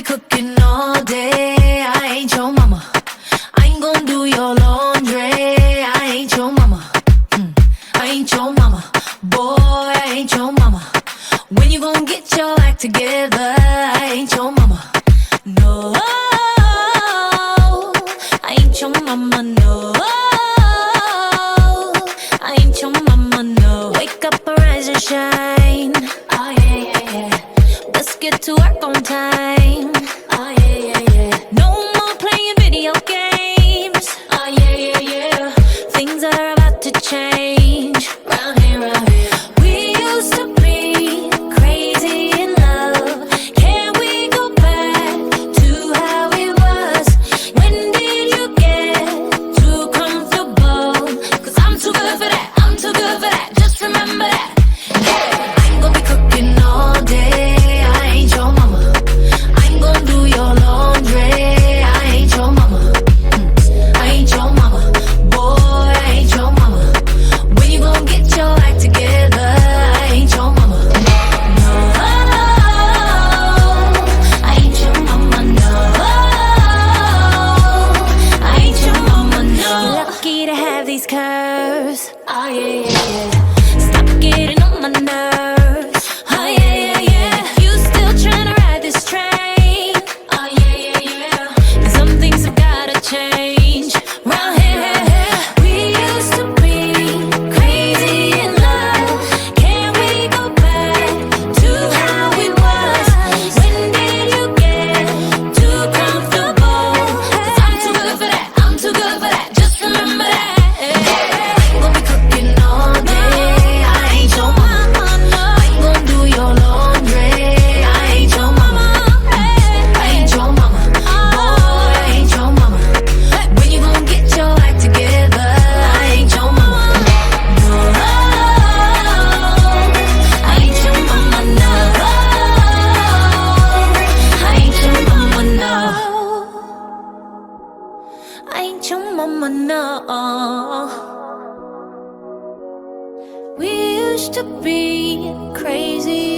cooking all day. I ain't your mama. I ain't gonna do your laundry. I ain't your mama. I ain't your mama. Boy, I ain't your mama. When you gonna get your act together? I ain't your mama. No, I ain't your mama. No, I ain't your mama. No. Wake up, arise and shine. Oh yeah, yeah, yeah. Let's get to work on time. Oh yeah, yeah, yeah. No more playing video games. Oh yeah, yeah, yeah. Things are about to change. Round here, round here. We used to be crazy in love. Can we go back to how it was? When did you get too comfortable? 'Cause I'm too good for that. I'm too good for that. Just remember that. Yeah. I ain't gonna be cooking all day. I ain't your mama. I ain't gonna do your laundry. I ain't your mama. I ain't your mama. Boy, I ain't your mama. When you gonna get your act together? I ain't your mama. No, I ain't your mama. No, I ain't your mama. No. You're lucky to have these curves. Oh yeah, yeah, yeah. Stop getting on my nerves. Oh yeah, yeah, yeah. You still trying to ride this train? Oh yeah, yeah, yeah. Some things have gotta change. Round here, we used to be crazy in love. Can we go back to how it was? When did you get too comfortable? 'Cause I'm too good for that. I'm too good for that. Just remember that. I ain't gonna be cooking all day. I ain't your mama. I ain't gonna do your laundry. I ain't your mama. I ain't your mama. Boy, I ain't your mama. When you gonna get your act together? I ain't your mama. No, I ain't your mama. No, I ain't your mama. No, I ain't your mama. No. We used to be crazy